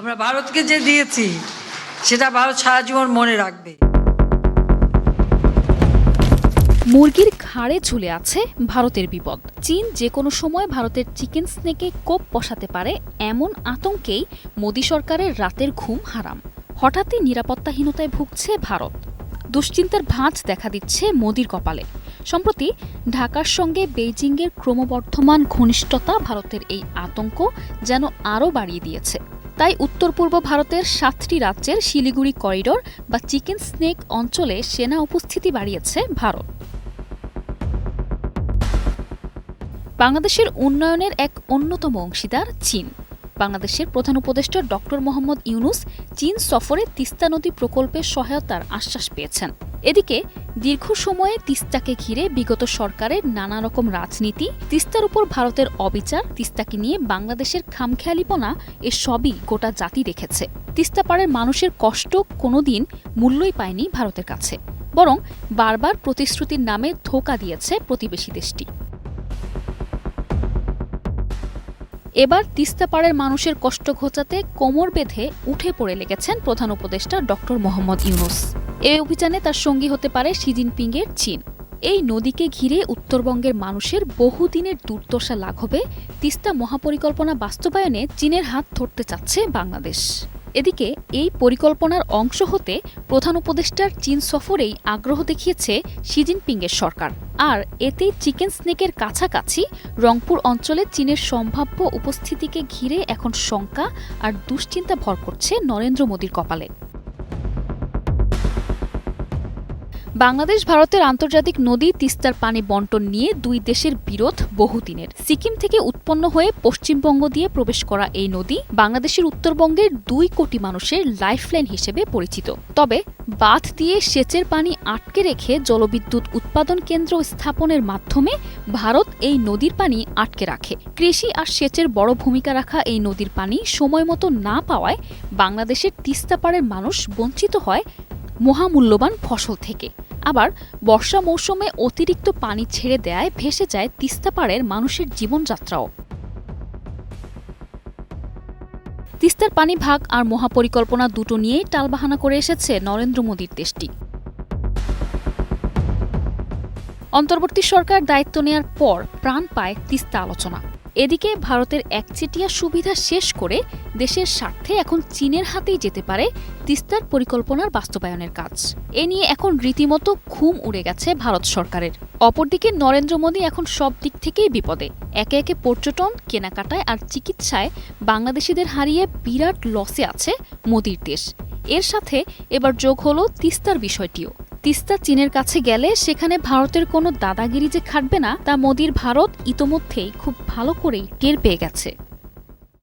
আমরা ভারতকে যে দিয়েছি সেটা ভারত সারা জীবন মনে রাখবে। মুরগির ঘাড়ে ঝুলে আছে ভারতের বিপদ। চীন যে কোনো সময় ভারতের চিকেন স্নেকে কোপ বসাতে পারে এমন আতঙ্কেই মোদি সরকারের রাতের ঘুম হারাম। হঠাৎই নিরাপত্তাহীনতায় ভুগছে ভারত। দুশ্চিন্তার ভাঁজ দেখা দিচ্ছে মোদির কপালে। সম্প্রতি ঢাকার সঙ্গে বেইজিংয়ের ক্রমবর্ধমান ঘনিষ্ঠতা ভারতের এই আতঙ্ক যেন আরও বাড়িয়ে দিয়েছে। তাই উত্তর পূর্ব ভারতের 7টি রাজ্যের শিলিগুড়ি করিডোর বা চিকেন স্নেক অঞ্চলে সেনা উপস্থিতি বাড়িয়েছে ভারত। বাংলাদেশের উন্নয়নের এক অন্যতম অংশীদার চীন। বাংলাদেশের প্রধান উপদেষ্টা ডক্টর মোহাম্মদ ইউনুস চীন সফরে তিস্তা নদী প্রকল্পের সহায়তার আশ্বাস পেয়েছেন। এদিকে দীর্ঘ সময়ে তিস্তাকে ঘিরে বিগত সরকারের নানা রকম রাজনীতি, তিস্তার উপর ভারতের অবিচার, তিস্তাকে নিয়ে বাংলাদেশের খামখেয়ালিপনা এসবই গোটা জাতি দেখেছে। তিস্তা পাড়ের মানুষের কষ্ট কোনোদিন মূল্যই পায়নি ভারতের কাছে, বরং বারবার প্রতিশ্রুতির নামে ধোঁকা দিয়েছে প্রতিবেশী দেশটি। এবার তিস্তা পাড়ের মানুষের কষ্ট ঘোচাতে কোমর বেঁধে উঠে পড়ে লেগেছেন প্রধান উপদেষ্টা ডক্টর মোহাম্মদ ইউনুস। এই অভিযানে তার সঙ্গী হতে পারে শি জিনপিংয়ের চীন। এই নদীকে ঘিরে উত্তরবঙ্গের মানুষের বহুদিনের দুর্দশা লাঘবে তিস্তা মহাপরিকল্পনা বাস্তবায়নে চীনের হাত ধরতে চাচ্ছে বাংলাদেশ। এদিকে এই পরিকল্পনার অংশ হতে প্রধান উপদেষ্টার চীন সফরেই আগ্রহ দেখিয়েছে শি জিনপিংয়ের সরকার। আর এতেই চিকেন স্নেকের কাছাকাছি রংপুর অঞ্চলে চীনের সম্ভাব্য উপস্থিতিকে ঘিরে এখন শঙ্কা আর দুশ্চিন্তা ভর করছে নরেন্দ্র মোদির কপালে। বাংলাদেশ ভারতের আন্তর্জাতিক নদী তিস্তার পানি বণ্টন নিয়ে দুই দেশের বিরোধ বহুদিনের। সিকিম থেকে উৎপন্ন হয়ে পশ্চিমবঙ্গ দিয়ে প্রবেশ করা এই নদী বাংলাদেশের উত্তরবঙ্গের 2 কোটি মানুষের লাইফলাইন হিসেবে পরিচিত। তবে বাঁধ দিয়ে সেচের পানি আটকে রেখে জলবিদ্যুৎ উৎপাদন কেন্দ্র স্থাপনের মাধ্যমে ভারত এই নদীর পানি আটকে রাখে। কৃষি আর সেচের বড় ভূমিকা রাখা এই নদীর পানি সময়মতো না পাওয়ায় বাংলাদেশের তিস্তা পাড়ের মানুষ বঞ্চিত হয় মহামূল্যবান ফসল থেকে। আবার বর্ষা মৌসুমে অতিরিক্ত পানি ছেড়ে দেয়ায় ভেসে যায় তিস্তা পাড়ের মানুষের জীবনযাত্রাও। তিস্তার পানি ভাগ আর মহাপরিকল্পনা দুটো নিয়েই টালবাহানা করে এসেছে নরেন্দ্র মোদির দেশটি। অন্তর্বর্তী সরকার দায়িত্ব নেয়ার পর প্রাণ পায় তিস্তা আলোচনা। এদিকে ভারতের একচেটিয়া সুবিধা শেষ করে দেশের স্বার্থে এখন চীনের হাতেই যেতে পারে তিস্তার পরিকল্পনার বাস্তবায়নের কাজ। এ নিয়ে এখন রীতিমতো ঘুম উড়ে গেছে ভারত সরকারের। অপরদিকে নরেন্দ্র মোদি এখন সব দিক থেকেই বিপদে। একে একে পর্যটন, কেনাকাটায় আর চিকিৎসায় বাংলাদেশিদের হারিয়ে বিরাট লসে আছে মোদির দেশ। এর সাথে এবার যোগ হলো তিস্তার বিষয়টিও। তিস্তা চীনের কাছে গেলে সেখানে ভারতের কোনো দাদাগিরি যে খাটবে না তা মোদির ভারত ইতোমধ্যেই খুব ভালো করেই টের পেয়ে গেছে।